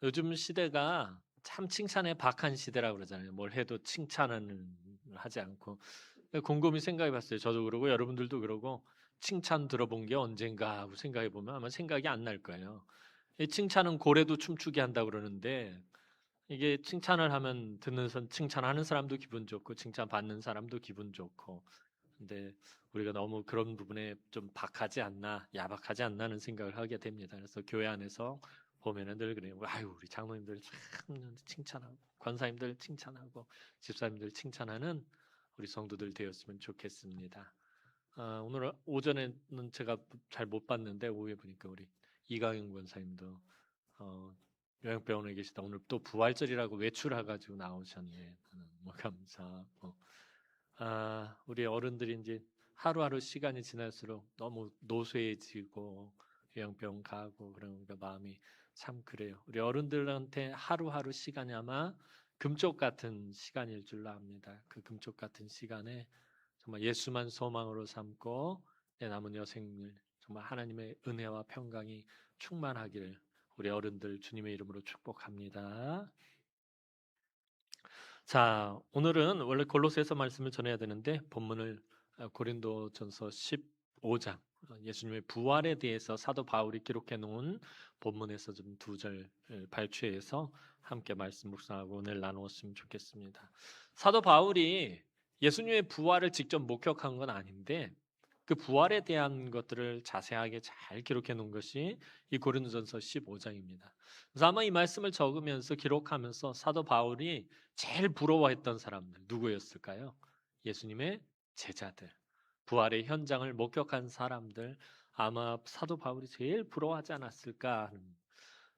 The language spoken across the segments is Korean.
요즘 시대가 참 칭찬에 박한 시대라고 그러잖아요. 뭘 해도 칭찬은 하지 않고. 곰곰이 생각해 봤어요. 저도 그러고 여러분들도 그러고 칭찬 들어본 게 언젠가 하고 생각해 보면 아마 생각이 안 날 거예요. 이 칭찬은 고래도 춤추게 한다고 그러는데 이게 칭찬을 하면 칭찬하는 사람도 기분 좋고 칭찬받는 사람도 기분 좋고. 근데 우리가 너무 그런 부분에 좀 박하지 않나, 야박하지 않나는 생각을 하게 됩니다. 그래서 교회 안에서 보면은 늘 그래요. 아유, 우리 장로님들 참 칭찬하고, 권사님들 칭찬하고, 집사님들 칭찬하는 우리 성도들 되었으면 좋겠습니다. 오늘 오전에는 제가 잘 못 봤는데 오후에 보니까 우리 이강영 권사님도 요양병원에 계시다 오늘 또 부활절이라고 외출해가지고 나오셨네. 뭐 감사하고. 우리 어른들이 이제 하루하루 시간이 지날수록 너무 노쇠해지고 요양병 가고 그러니까 마음이 참 그래요. 우리 어른들한테 하루하루 시간이 아마 금쪽 같은 시간일 줄로 압니다. 그 금쪽 같은 시간에 정말 예수만 소망으로 삼고 내 남은 여생을 정말 하나님의 은혜와 평강이 충만하기를 우리 어른들 주님의 이름으로 축복합니다. 자, 오늘은 원래 골로새서 말씀을 전해야 되는데 본문을 고린도전서 15장 예수님의 부활에 대해서 사도 바울이 기록해 놓은 본문에서 좀 두 절 발췌해서 함께 말씀 묵상하고 오늘 나누었으면 좋겠습니다. 사도 바울이 예수님의 부활을 직접 목격한 건 아닌데 그 부활에 대한 것들을 자세하게 잘 기록해 놓은 것이 이 고린도전서 15장입니다. 그래서 아마 이 말씀을 적으면서 기록하면서 사도 바울이 제일 부러워했던 사람들 누구였을까요? 예수님의 제자들, 부활의 현장을 목격한 사람들 아마 사도 바울이 제일 부러워하지 않았을까 하는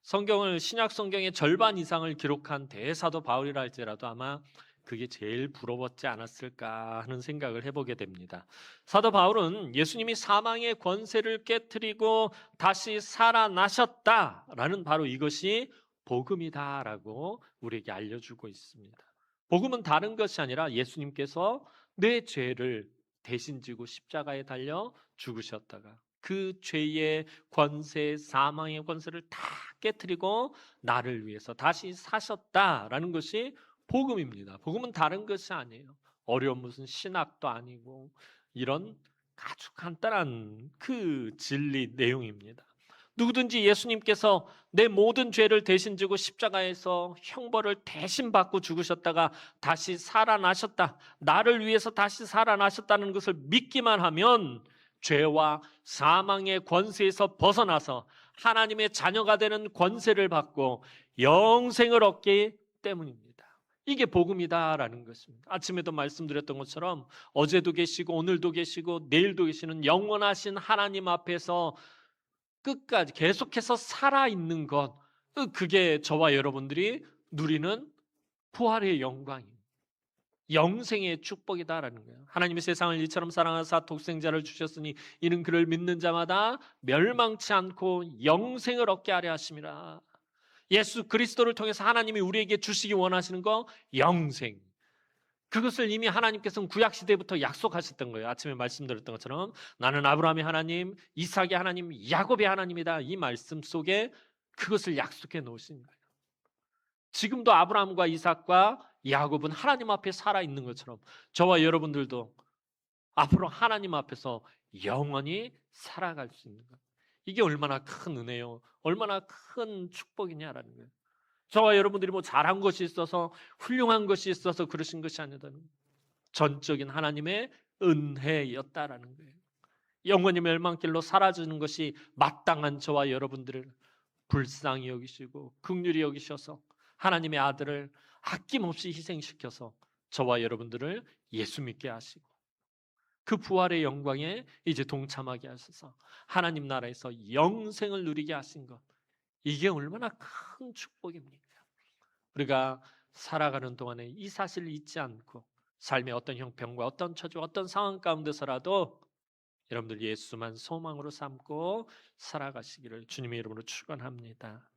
성경을 신약 성경의 절반 이상을 기록한 대사도 바울이라 할지라도 아마 그게 제일 부러웠지 않았을까 하는 생각을 해보게 됩니다. 사도 바울은 예수님이 사망의 권세를 깨트리고 다시 살아나셨다라는 바로 이것이 복음이다라고 우리에게 알려주고 있습니다. 복음은 다른 것이 아니라 예수님께서 내 죄를 대신 지고 십자가에 달려 죽으셨다가 그 죄의 권세, 사망의 권세를 다 깨트리고 나를 위해서 다시 사셨다라는 것이 복음입니다. 복음은 다른 것이 아니에요. 어려운 무슨 신학도 아니고 이런 아주 간단한 그 진리 내용입니다. 누구든지 예수님께서 내 모든 죄를 대신 지고 십자가에서 형벌을 대신 받고 죽으셨다가 다시 살아나셨다. 나를 위해서 다시 살아나셨다는 것을 믿기만 하면 죄와 사망의 권세에서 벗어나서 하나님의 자녀가 되는 권세를 받고 영생을 얻기 때문입니다. 이게 복음이다라는 것입니다. 아침에도 말씀드렸던 것처럼 어제도 계시고 오늘도 계시고 내일도 계시는 영원하신 하나님 앞에서 끝까지 계속해서 살아있는 것, 그게 저와 여러분들이 누리는 부활의 영광입니다. 영생의 축복이다라는 거예요. 하나님이 세상을 이처럼 사랑하사 독생자를 주셨으니 이는 그를 믿는 자마다 멸망치 않고 영생을 얻게 하려 하심이라. 예수 그리스도를 통해서 하나님이 우리에게 주시기 원하시는 거 영생. 그것을 이미 하나님께서는 구약시대부터 약속하셨던 거예요. 아침에 말씀드렸던 것처럼 나는 아브라함의 하나님, 이삭의 하나님, 야곱의 하나님이다. 이 말씀 속에 그것을 약속해 놓으신 거예요. 지금도 아브라함과 이삭과 야곱은 하나님 앞에 살아있는 것처럼 저와 여러분들도 앞으로 하나님 앞에서 영원히 살아갈 수 있는 것. 이게 얼마나 큰 은혜요, 얼마나 큰 축복이냐라는 거예요. 저와 여러분들이 뭐 잘한 것이 있어서 훌륭한 것이 있어서 그러신 것이 아니다는 거예요. 전적인 하나님의 은혜였다라는 거예요. 영원히 멸망길로 사라지는 것이 마땅한 저와 여러분들을 불쌍히 여기시고 긍휼히 여기셔서 하나님의 아들을 아낌없이 희생시켜서 저와 여러분들을 예수 믿게 하시고 그 부활의 영광에 이제 동참하게 하셔서 하나님 나라에서 영생을 누리게 하신 것, 이게 얼마나 큰 축복입니까? 우리가 살아가는 동안에 이 사실을 잊지 않고 삶의 어떤 형편과 어떤 처지, 어떤 상황 가운데서라도 여러분들 예수만 소망으로 삼고 살아가시기를 주님의 이름으로 축원합니다.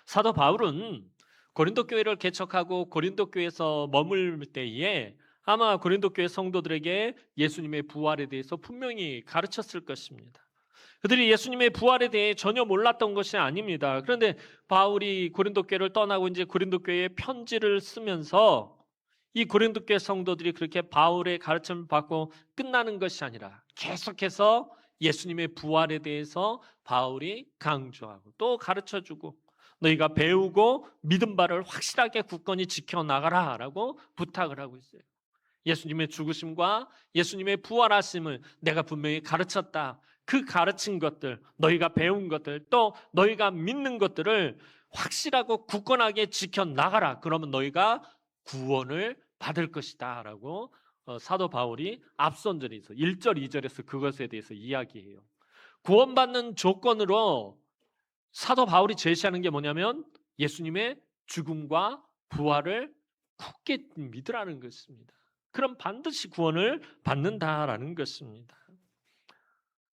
사도 바울은 고린도 교회를 개척하고 고린도 교회에서 머물 때에 아마 고린도 교회 성도들에게 예수님의 부활에 대해서 분명히 가르쳤을 것입니다. 그들이 예수님의 부활에 대해 전혀 몰랐던 것이 아닙니다. 그런데 바울이 고린도 교회를 떠나고 이제 고린도 교회에 편지를 쓰면서 이 고린도 교회 성도들이 그렇게 바울의 가르침을 받고 끝나는 것이 아니라 계속해서 예수님의 부활에 대해서 바울이 강조하고 또 가르쳐주고 너희가 배우고 믿은 바를 확실하게 굳건히 지켜나가라라고 부탁을 하고 있어요. 예수님의 죽으심과 예수님의 부활하심을 내가 분명히 가르쳤다. 그 가르친 것들, 너희가 배운 것들, 또 너희가 믿는 것들을 확실하고 굳건하게 지켜나가라. 그러면 너희가 구원을 받을 것이다 라고 사도 바울이 앞선절에서 1절, 2절에서 그것에 대해서 이야기해요. 구원받는 조건으로 사도 바울이 제시하는 게 뭐냐면 예수님의 죽음과 부활을 굳게 믿으라는 것입니다. 그럼 반드시 구원을 받는다라는 것입니다.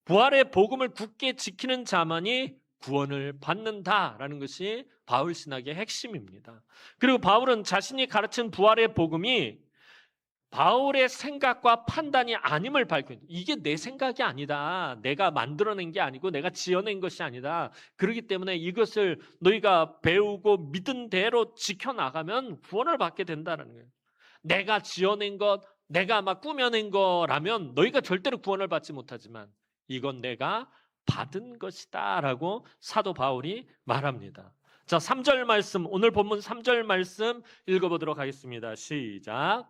부활의 복음을 굳게 지키는 자만이 구원을 받는다라는 것이 바울 신학의 핵심입니다. 그리고 바울은 자신이 가르친 부활의 복음이 바울의 생각과 판단이 아님을 밝혀요. 이게 내 생각이 아니다. 내가 만들어낸 게 아니고 내가 지어낸 것이 아니다. 그렇기 때문에 이것을 너희가 배우고 믿은 대로 지켜나가면 구원을 받게 된다는 거예요. 내가 지어낸 것, 내가 막 꾸며낸 거라면 너희가 절대로 구원을 받지 못하지만 이건 내가 받은 것이다 라고 사도 바울이 말합니다. 자, 3절 말씀, 오늘 본문 3절 말씀 읽어보도록 하겠습니다. 시작.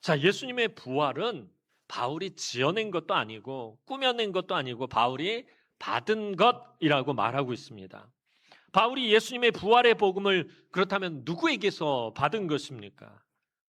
자, 예수님의 부활은 바울이 지어낸 것도 아니고 꾸며낸 것도 아니고 바울이 받은 것이라고 말하고 있습니다. 바울이 예수님의 부활의 복음을 그렇다면 누구에게서 받은 것입니까?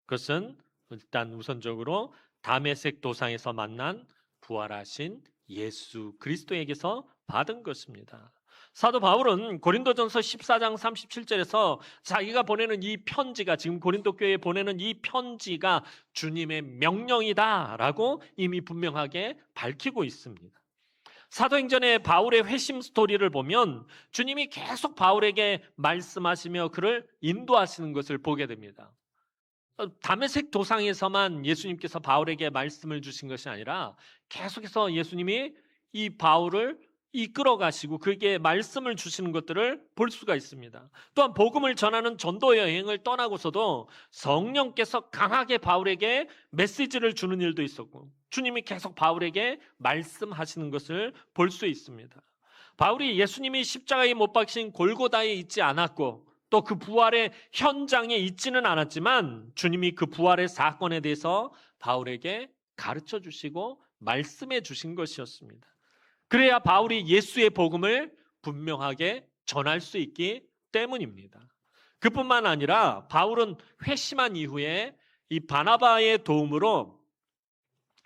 그것은 일단 우선적으로 다메섹 도상에서 만난 부활하신 예수 그리스도에게서 받은 것입니다. 사도 바울은 고린도전서 14장 37절에서 자기가 보내는 이 편지가 지금 고린도 교회에 보내는 이 편지가 주님의 명령이다라고 이미 분명하게 밝히고 있습니다. 사도행전의 바울의 회심 스토리를 보면 주님이 계속 바울에게 말씀하시며 그를 인도하시는 것을 보게 됩니다. 다메섹 도상에서만 예수님께서 바울에게 말씀을 주신 것이 아니라 계속해서 예수님이 이 바울을 이끌어 가시고 그에게 말씀을 주시는 것들을 볼 수가 있습니다. 또한 복음을 전하는 전도 여행을 떠나고서도 성령께서 강하게 바울에게 메시지를 주는 일도 있었고 주님이 계속 바울에게 말씀하시는 것을 볼 수 있습니다. 바울이 예수님이 십자가에 못 박힌 골고다에 있지 않았고 또 그 부활의 현장에 있지는 않았지만 주님이 그 부활의 사건에 대해서 바울에게 가르쳐 주시고 말씀해 주신 것이었습니다. 그래야 바울이 예수의 복음을 분명하게 전할 수 있기 때문입니다. 그뿐만 아니라 바울은 회심한 이후에 이 바나바의 도움으로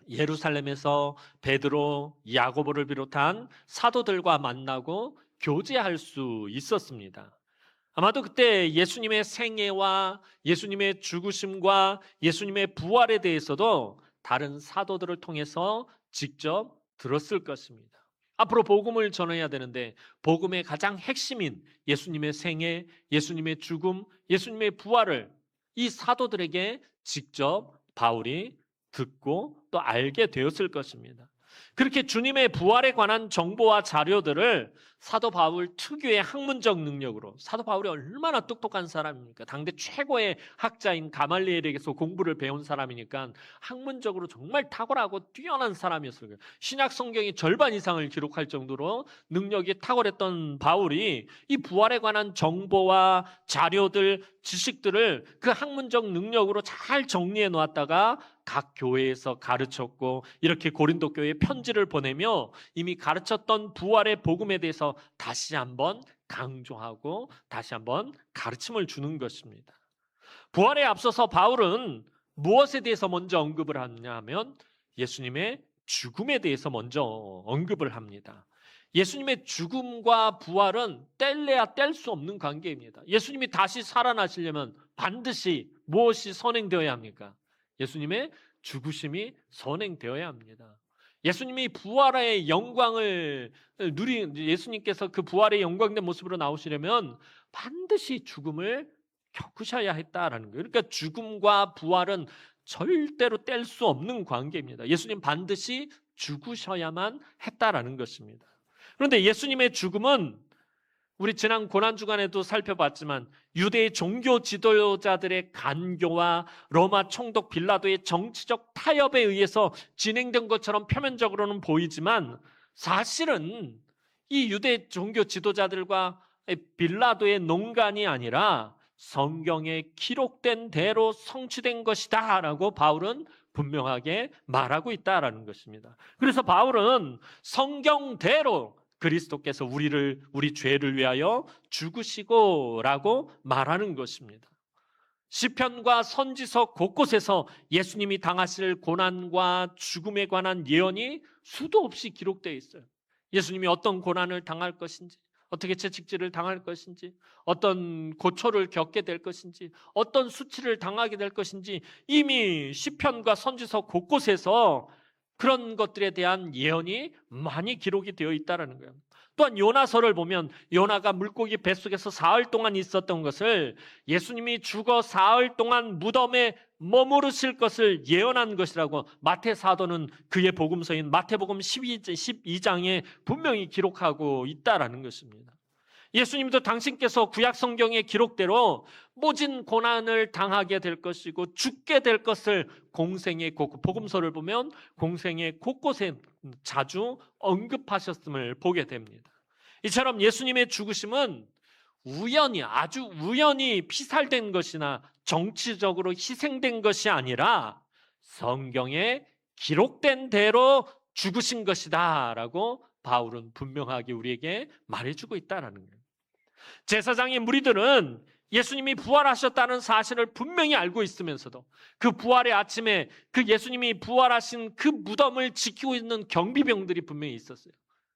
예루살렘에서 베드로, 야고보를 비롯한 사도들과 만나고 교제할 수 있었습니다. 아마도 그때 예수님의 생애와 예수님의 죽으심과 예수님의 부활에 대해서도 다른 사도들을 통해서 직접 들었을 것입니다. 앞으로 복음을 전해야 되는데 복음의 가장 핵심인 예수님의 생애, 예수님의 죽음, 예수님의 부활을 이 사도들에게 직접 바울이 듣고 또 알게 되었을 것입니다. 그렇게 주님의 부활에 관한 정보와 자료들을 사도 바울 특유의 학문적 능력으로, 사도 바울이 얼마나 똑똑한 사람입니까? 당대 최고의 학자인 가말리엘에게서 공부를 배운 사람이니까 학문적으로 정말 탁월하고 뛰어난 사람이었어요. 신약 성경의 절반 이상을 기록할 정도로 능력이 탁월했던 바울이 이 부활에 관한 정보와 자료들, 지식들을 그 학문적 능력으로 잘 정리해 놓았다가 각 교회에서 가르쳤고 이렇게 고린도 교회에 편지를 보내며 이미 가르쳤던 부활의 복음에 대해서 다시 한번 강조하고 다시 한번 가르침을 주는 것입니다. 부활에 앞서서 바울은 무엇에 대해서 먼저 언급을 하느냐 하면 예수님의 죽음에 대해서 먼저 언급을 합니다. 예수님의 죽음과 부활은 뗄래야 뗄 수 없는 관계입니다. 예수님이 다시 살아나시려면 반드시 무엇이 선행되어야 합니까? 예수님의 죽으심이 선행되어야 합니다. 예수님이 부활의 영광을 예수님께서 그 부활의 영광된 모습으로 나오시려면 반드시 죽음을 겪으셔야 했다라는 거예요. 그러니까 죽음과 부활은 절대로 뗄 수 없는 관계입니다. 예수님 반드시 죽으셔야만 했다라는 것입니다. 그런데 예수님의 죽음은 우리 지난 고난주간에도 살펴봤지만 유대의 종교 지도자들의 간교와 로마 총독 빌라도의 정치적 타협에 의해서 진행된 것처럼 표면적으로는 보이지만 사실은 이 유대 종교 지도자들과 빌라도의 농간이 아니라 성경에 기록된 대로 성취된 것이다 라고 바울은 분명하게 말하고 있다라는 것입니다. 그래서 바울은 성경대로 그리스도께서 우리 죄를 위하여 죽으시고 라고 말하는 것입니다. 시편과 선지서 곳곳에서 예수님이 당하실 고난과 죽음에 관한 예언이 수도 없이 기록되어 있어요. 예수님이 어떤 고난을 당할 것인지, 어떻게 채찍질을 당할 것인지, 어떤 고초를 겪게 될 것인지, 어떤 수치를 당하게 될 것인지 이미 시편과 선지서 곳곳에서 그런 것들에 대한 예언이 많이 기록이 되어 있다는 거예요. 또한 요나서를 보면 요나가 물고기 뱃속에서 사흘 동안 있었던 것을 예수님이 죽어 사흘 동안 무덤에 머무르실 것을 예언한 것이라고 마태 사도는 그의 복음서인 마태복음 12장에 분명히 기록하고 있다는 것입니다. 예수님도 당신께서 구약 성경의 기록대로 모진 고난을 당하게 될 것이고 죽게 될 것을 공생의 곳곳, 복음서를 보면 공생의 곳곳에 자주 언급하셨음을 보게 됩니다. 이처럼 예수님의 죽으심은 아주 우연히 피살된 것이나 정치적으로 희생된 것이 아니라 성경에 기록된 대로 죽으신 것이다 라고 바울은 분명하게 우리에게 말해주고 있다는 거예요. 제사장의 무리들은 예수님이 부활하셨다는 사실을 분명히 알고 있으면서도 그 부활의 아침에 그 예수님이 부활하신 그 무덤을 지키고 있는 경비병들이 분명히 있었어요.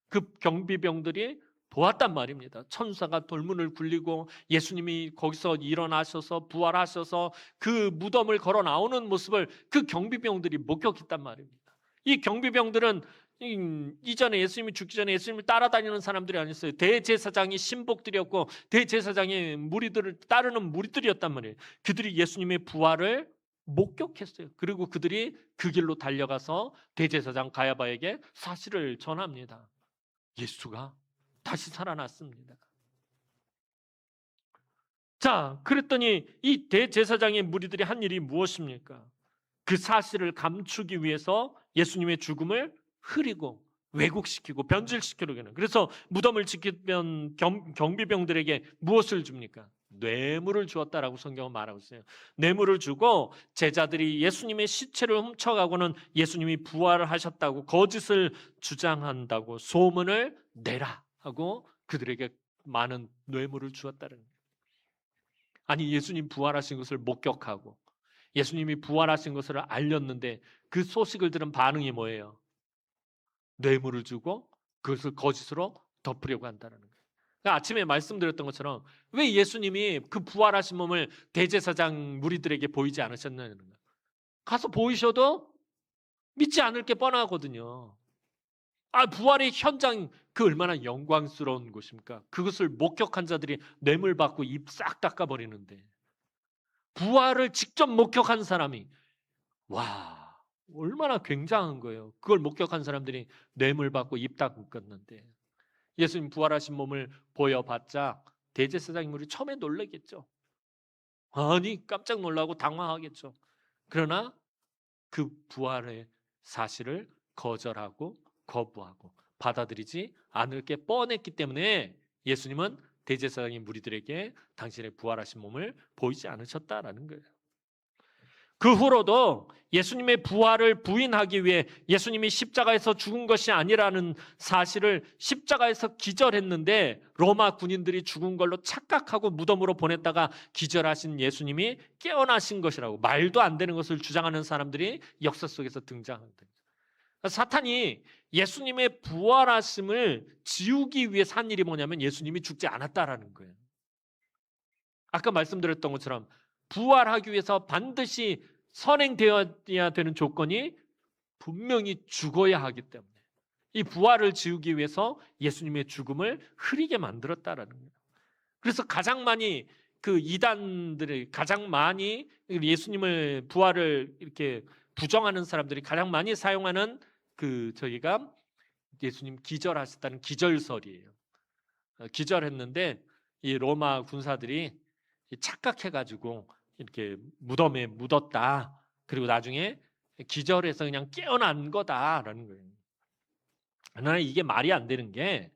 그 경비병들이 보았단 말입니다. 천사가 돌문을 굴리고 예수님이 거기서 일어나셔서 부활하셔서 그 무덤을 걸어 나오는 모습을 그 경비병들이 목격했단 말입니다. 이 경비병들은 이전에 예수님이 죽기 전에 예수님을 따라다니는 사람들이 아니었어요. 대제사장이 신복들이었고 대제사장의 무리들을 따르는 무리들이었단 말이에요. 그들이 예수님의 부활을 목격했어요. 그리고 그들이 그 길로 달려가서 대제사장 가야바에게 사실을 전합니다. 예수가 다시 살아났습니다. 자, 그랬더니 이 대제사장의 무리들이 한 일이 무엇입니까? 그 사실을 감추기 위해서 예수님의 죽음을 흐리고 왜곡시키고 변질시키려고 하는. 그래서 무덤을 지키던 경비병들에게 무엇을 줍니까? 뇌물을 주었다라고 성경은 말하고 있어요. 뇌물을 주고 제자들이 예수님의 시체를 훔쳐가고는 예수님이 부활을 하셨다고 거짓을 주장한다고 소문을 내라 하고 그들에게 많은 뇌물을 주었다는 거예요. 아니, 예수님 부활하신 것을 목격하고 예수님이 부활하신 것을 알렸는데 그 소식을 들은 반응이 뭐예요? 뇌물을 주고 그것을 거짓으로 덮으려고 한다는 거예요. 그러니까 아침에 말씀드렸던 것처럼 왜 예수님이 그 부활하신 몸을 대제사장 무리들에게 보이지 않으셨냐는 거예요. 가서 보이셔도 믿지 않을 게 뻔하거든요. 부활의 현장, 그 얼마나 영광스러운 곳입니까? 그것을 목격한 자들이 뇌물 받고 입 싹 닦아버리는데 부활을 직접 목격한 사람이 얼마나 굉장한 거예요. 그걸 목격한 사람들이 뇌물 받고 입 닦았는데 예수님 부활하신 몸을 보여봤자 대제사장들이 처음에 놀라겠죠. 아니, 깜짝 놀라고 당황하겠죠. 그러나 그 부활의 사실을 거절하고 거부하고 받아들이지 않을 게 뻔했기 때문에 예수님은 대제사장의 무리들에게 당신의 부활하신 몸을 보이지 않으셨다라는 거예요. 그 후로도 예수님의 부활을 부인하기 위해 예수님이 십자가에서 죽은 것이 아니라는 사실을 십자가에서 기절했는데 로마 군인들이 죽은 걸로 착각하고 무덤으로 보냈다가 기절하신 예수님이 깨어나신 것이라고 말도 안 되는 것을 주장하는 사람들이 역사 속에서 등장합니다. 사탄이 예수님의 부활하심을 지우기 위해 산 일이 뭐냐면 예수님이 죽지 않았다라는 거예요. 아까 말씀드렸던 것처럼 부활하기 위해서 반드시 선행되어야 되는 조건이 분명히 죽어야 하기 때문에 이 부활을 지우기 위해서 예수님의 죽음을 흐리게 만들었다라는 거예요. 그래서 가장 많이 그 이단들이 가장 많이 예수님을 부활을 이렇게 부정하는 사람들이 가장 많이 사용하는 그 저기가 예수님 기절하셨다는 기절설이에요. 기절했는데 이 로마 군사들이 착각해가지고 이렇게 무덤에 묻었다. 그리고 나중에 기절해서 그냥 깨어난 거다라는 거예요. 그러나 이게 말이 안 되는 게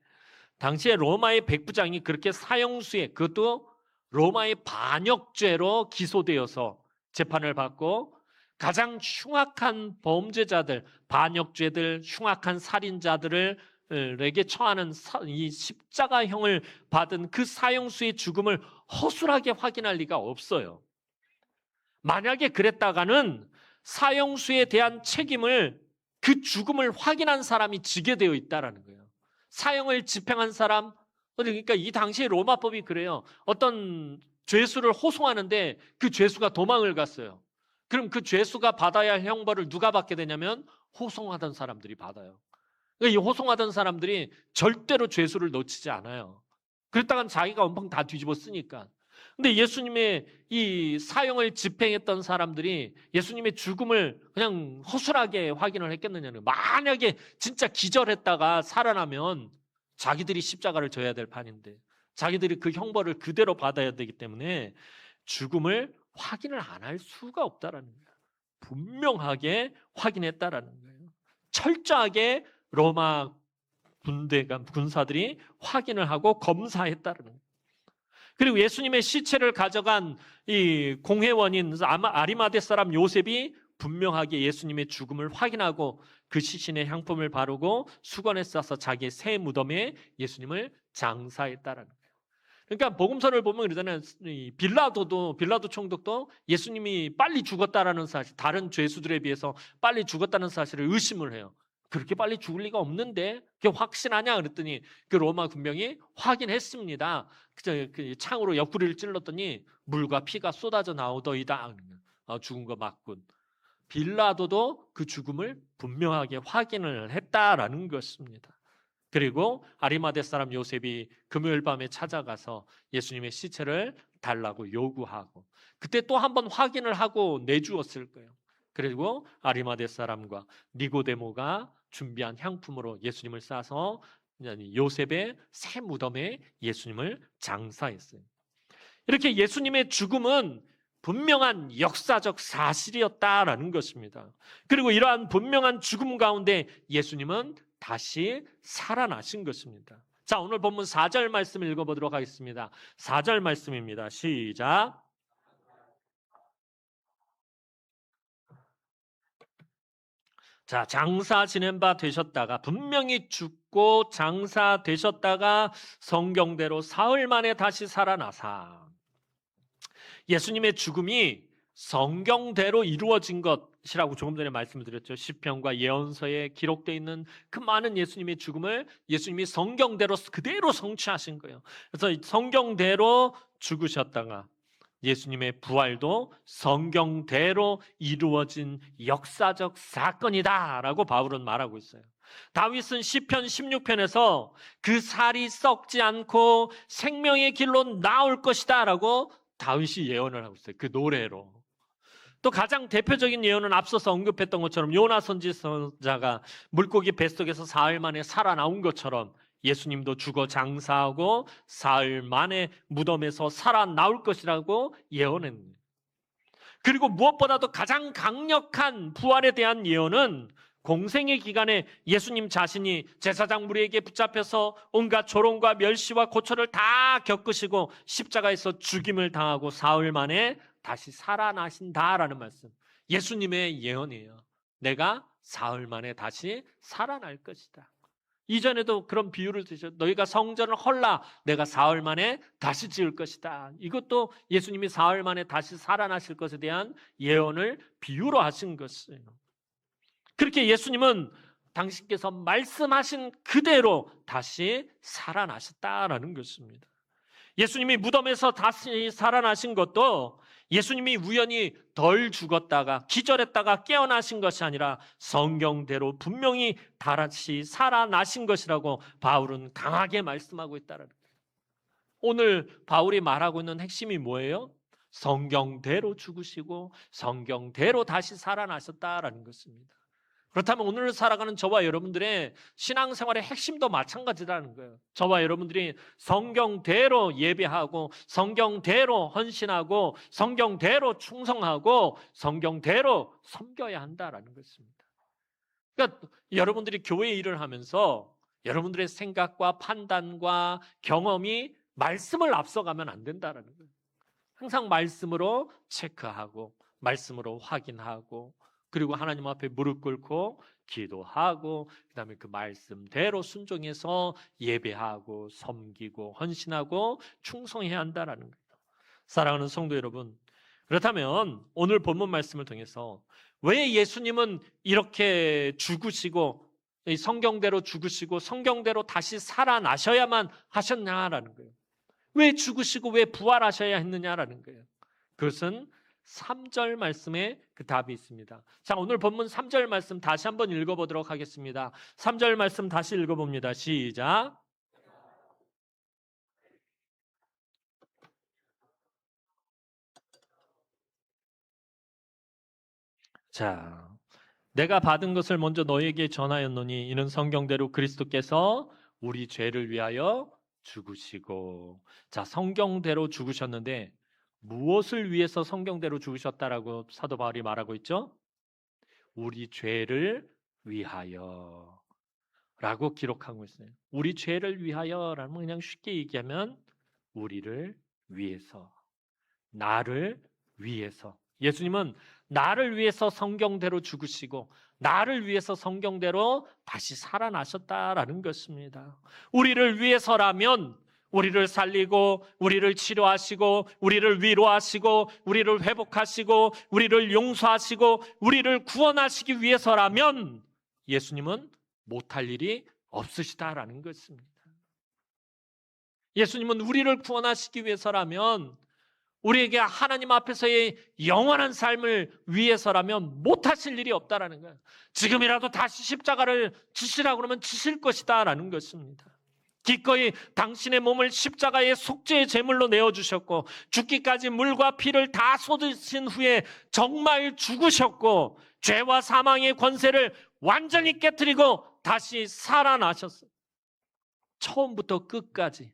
당시에 로마의 백부장이 그렇게 사형수에, 그것도 로마의 반역죄로 기소되어서 재판을 받고 가장 흉악한 범죄자들, 반역죄들, 흉악한 살인자들에게 처하는 이 십자가형을 받은 그 사형수의 죽음을 허술하게 확인할 리가 없어요. 만약에 그랬다가는 사형수에 대한 책임을, 그 죽음을 확인한 사람이 지게 되어 있다는 거예요. 사형을 집행한 사람, 그러니까 이 당시의 로마법이 그래요. 어떤 죄수를 호송하는데 그 죄수가 도망을 갔어요. 그럼 그 죄수가 받아야 할 형벌을 누가 받게 되냐면 호송하던 사람들이 받아요. 그러니까 이 호송하던 사람들이 절대로 죄수를 놓치지 않아요. 그랬다간 자기가 엄청 다 뒤집어 쓰니까. 근데 예수님의 이 사형을 집행했던 사람들이 예수님의 죽음을 그냥 허술하게 확인을 했겠느냐는, 만약에 진짜 기절했다가 살아나면 자기들이 십자가를 져야 될 판인데 자기들이 그 형벌을 그대로 받아야 되기 때문에 죽음을 확인을 안 할 수가 없다라는 거예요. 분명하게 확인했다라는 거예요. 철저하게 로마 군사들이 확인을 하고 검사했다라는 거예요. 그리고 예수님의 시체를 가져간 이 공회원인 아리마대 사람 요셉이 분명하게 예수님의 죽음을 확인하고 그 시신에 향품을 바르고 수건에 싸서 자기의 새 무덤에 예수님을 장사했다라는 거예요. 그러니까 복음서를 보면 그러잖아요. 빌라도 총독도 예수님이 빨리 죽었다라는 사실, 다른 죄수들에 비해서 빨리 죽었다는 사실을 의심을 해요. 그렇게 빨리 죽을 리가 없는데 그게 확신하냐 그랬더니 그 로마 군병이 확인했습니다. 그 창으로 옆구리를 찔렀더니 물과 피가 쏟아져 나오더이다. 죽은 거 맞군. 빌라도도 그 죽음을 분명하게 확인을 했다라는 것입니다. 그리고 아리마대 사람 요셉이 금요일 밤에 찾아가서 예수님의 시체를 달라고 요구하고, 그때 또 한 번 확인을 하고 내주었을 거예요. 그리고 아리마대 사람과 니고데모가 준비한 향품으로 예수님을 싸서 요셉의 새 무덤에 예수님을 장사했어요. 이렇게 예수님의 죽음은 분명한 역사적 사실이었다라는 것입니다. 그리고 이러한 분명한 죽음 가운데 예수님은 다시 살아나신 것입니다. 자, 오늘 본문 4절 말씀 읽어보도록 하겠습니다. 4절 말씀입니다. 시작. 자, 장사 지낸 바 되셨다가, 분명히 죽고 장사 되셨다가 성경대로 사흘 만에 다시 살아나사. 예수님의 죽음이 성경대로 이루어진 것이라고 조금 전에 말씀을 드렸죠. 시편과 예언서에 기록되어 있는 그 많은 예수님의 죽음을 예수님이 성경대로 그대로 성취하신 거예요. 그래서 성경대로 죽으셨다가 예수님의 부활도 성경대로 이루어진 역사적 사건이다라고 바울은 말하고 있어요. 다윗은 시편 16편에서 그 살이 썩지 않고 생명의 길로 나올 것이다 라고 다윗이 예언을 하고 있어요. 그 노래로. 또 가장 대표적인 예언은 앞서서 언급했던 것처럼 요나 선지자가 물고기 뱃속에서 사흘 만에 살아나온 것처럼 예수님도 죽어 장사하고 사흘 만에 무덤에서 살아나올 것이라고 예언했습니다. 그리고 무엇보다도 가장 강력한 부활에 대한 예언은 공생의 기간에 예수님 자신이 제사장 무리에게 붙잡혀서 온갖 조롱과 멸시와 고초를 다 겪으시고 십자가에서 죽임을 당하고 사흘 만에 다시 살아나신다라는 말씀. 예수님의 예언이에요. 내가 사흘 만에 다시 살아날 것이다. 이전에도 그런 비유를 드셨죠. 너희가 성전을 헐라 내가 사흘 만에 다시 지을 것이다. 이것도 예수님이 사흘 만에 다시 살아나실 것에 대한 예언을 비유로 하신 것이에요. 그렇게 예수님은 당신께서 말씀하신 그대로 다시 살아나셨다라는 것입니다. 예수님이 무덤에서 다시 살아나신 것도 예수님이 우연히 덜 죽었다가 기절했다가 깨어나신 것이 아니라 성경대로 분명히 다시 살아나신 것이라고 바울은 강하게 말씀하고 있다는 거예요. 오늘 바울이 말하고 있는 핵심이 뭐예요? 성경대로 죽으시고 성경대로 다시 살아나셨다라는 것입니다. 그렇다면 오늘 살아가는 저와 여러분들의 신앙생활의 핵심도 마찬가지라는 거예요. 저와 여러분들이 성경대로 예배하고 성경대로 헌신하고 성경대로 충성하고 성경대로 섬겨야 한다라는 것입니다. 그러니까 여러분들이 교회 일을 하면서 여러분들의 생각과 판단과 경험이 말씀을 앞서가면 안 된다라는 거예요. 항상 말씀으로 체크하고 말씀으로 확인하고 그리고 하나님 앞에 무릎 꿇고 기도하고 그다음에 그 말씀대로 순종해서 예배하고 섬기고 헌신하고 충성해야 한다라는 거예요. 사랑하는 성도 여러분, 그렇다면 오늘 본문 말씀을 통해서 왜 예수님은 이렇게 죽으시고 성경대로 죽으시고 성경대로 다시 살아나셔야만 하셨냐라는 거예요. 왜 죽으시고 왜 부활하셔야 했느냐라는 거예요. 그것은 3절 말씀에 그 답이 있습니다. 자, 오늘 본문 3절 말씀 다시 한번 읽어보도록 하겠습니다. 3절 말씀 다시 읽어봅니다. 시작. 자, 내가 받은 것을 먼저 너에게 전하였노니 이는 성경대로 그리스도께서 우리 죄를 위하여 죽으시고, 자, 성경대로 죽으셨는데 무엇을 위해서 성경대로 죽으셨다라고 사도 바울이 말하고 있죠? 우리 죄를 위하여 라고 기록하고 있어요. 우리 죄를 위하여라는 그냥 쉽게 얘기하면 우리를 위해서, 나를 위해서. 예수님은 나를 위해서 성경대로 죽으시고 나를 위해서 성경대로 다시 살아나셨다라는 것입니다. 우리를 위해서라면 우리를 살리고 우리를 치료하시고 우리를 위로하시고 우리를 회복하시고 우리를 용서하시고 우리를 구원하시기 위해서라면 예수님은 못할 일이 없으시다라는 것입니다. 예수님은 우리를 구원하시기 위해서라면 우리에게 하나님 앞에서의 영원한 삶을 위해서라면 못하실 일이 없다라는 거예요. 지금이라도 다시 십자가를 지시라고 그러면 지실 것이다라는 것입니다. 기꺼이 당신의 몸을 십자가의 속죄의 제물로 내어주셨고 죽기까지 물과 피를 다 쏟으신 후에 정말 죽으셨고 죄와 사망의 권세를 완전히 깨뜨리고 다시 살아나셨어요. 처음부터 끝까지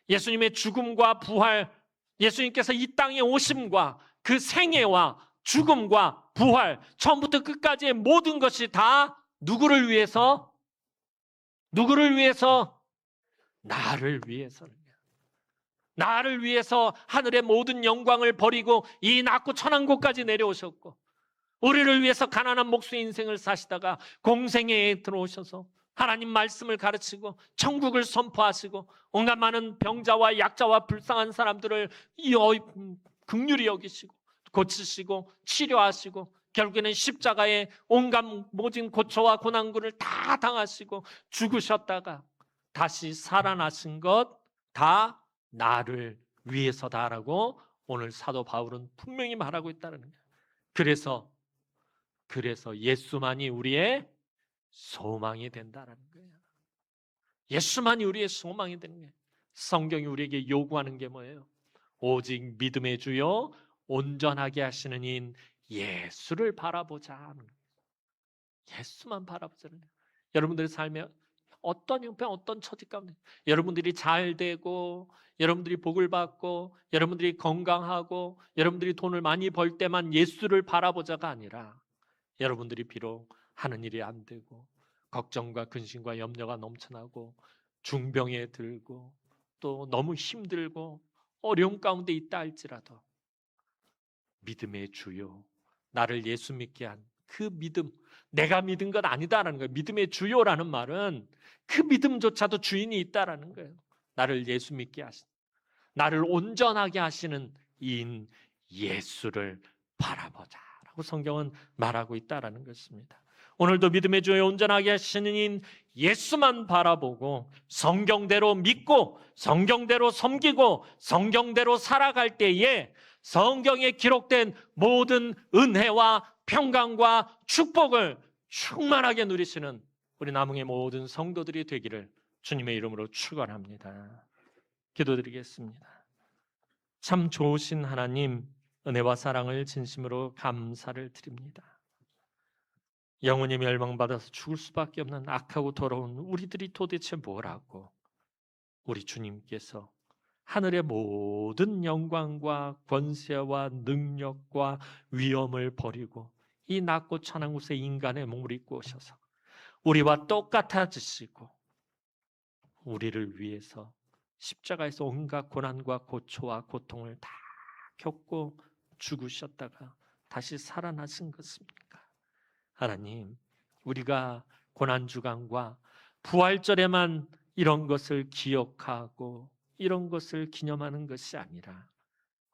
예수님의 죽음과 부활, 예수님께서 이 땅에 오심과 그 생애와 죽음과 부활, 처음부터 끝까지의 모든 것이 다 누구를 위해서? 누구를 위해서? 나를 위해서는. 나를 위해서 하늘의 모든 영광을 버리고 이 낮고 천한 곳까지 내려오셨고 우리를 위해서 가난한 목수의 인생을 사시다가 공생애에 들어오셔서 하나님 말씀을 가르치고 천국을 선포하시고 온갖 많은 병자와 약자와 불쌍한 사람들을 긍휼히 여기시고 고치시고 치료하시고 결국에는 십자가에 온갖 모진 고초와 고난들을 다 당하시고 죽으셨다가 다시 살아나신 것 다 나를 위해서다라고 오늘 사도 바울은 분명히 말하고 있다는 거예요. 그래서 예수만이 우리의 소망이 된다는 거예요. 예수만이 우리의 소망이 되는 거예요. 성경이 우리에게 요구하는 게 뭐예요? 오직 믿음의 주요 온전하게 하시는 인 예수를 바라보자 하는 거예요. 예수만 바라보자는 거예요. 여러분들의 삶에 어떤 형편, 어떤 처지 가운데 여러분들이 잘 되고 여러분들이 복을 받고 여러분들이 건강하고 여러분들이 돈을 많이 벌 때만 예수를 바라보자가 아니라 여러분들이 비록 하는 일이 안 되고 걱정과 근심과 염려가 넘쳐나고 중병에 들고 또 너무 힘들고 어려움 가운데 있다 할지라도 믿음의 주요, 나를 예수 믿게 한 그 믿음, 내가 믿은 것 아니다라는 거예요. 믿음의 주요라는 말은 그 믿음조차도 주인이 있다라는 거예요. 나를 예수 믿게 하시는, 나를 온전하게 하시는 이인 예수를 바라보자라고 성경은 말하고 있다라는 것입니다. 오늘도 믿음의 주요 온전하게 하시는 인 예수만 바라보고 성경대로 믿고 성경대로 섬기고 성경대로 살아갈 때에 성경에 기록된 모든 은혜와 평강과 축복을 충만하게 누리시는 우리 남흥의 모든 성도들이 되기를 주님의 이름으로 축원합니다. 기도드리겠습니다. 참 좋으신 하나님, 은혜와 사랑을 진심으로 감사를 드립니다. 영원히 멸망받아서 죽을 수밖에 없는 악하고 더러운 우리들이 도대체 뭐라고, 우리 주님께서 하늘의 모든 영광과 권세와 능력과 위엄을 버리고 이 낮고 천한 곳에 인간의 몸을 입고 오셔서 우리와 똑같아지시고 우리를 위해서 십자가에서 온갖 고난과 고초와 고통을 다 겪고 죽으셨다가 다시 살아나신 것입니까? 하나님, 우리가 고난주간과 부활절에만 이런 것을 기억하고 이런 것을 기념하는 것이 아니라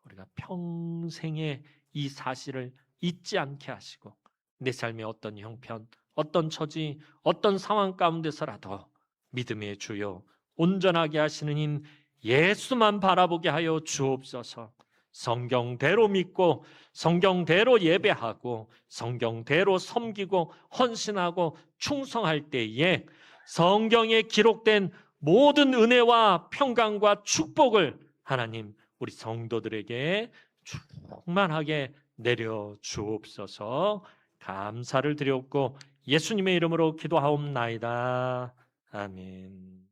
우리가 평생에 이 사실을 잊지 않게 하시고 내 삶의 어떤 형편, 어떤 처지, 어떤 상황 가운데서라도 믿음의 주요 온전하게 하시는 인 예수만 바라보게 하여 주옵소서. 성경대로 믿고 성경대로 예배하고 성경대로 섬기고 헌신하고 충성할 때에 성경에 기록된 모든 은혜와 평강과 축복을 하나님 우리 성도들에게 충만하게 내려 주옵소서. 감사를 드렸고 예수님의 이름으로 기도하옵나이다. 아멘.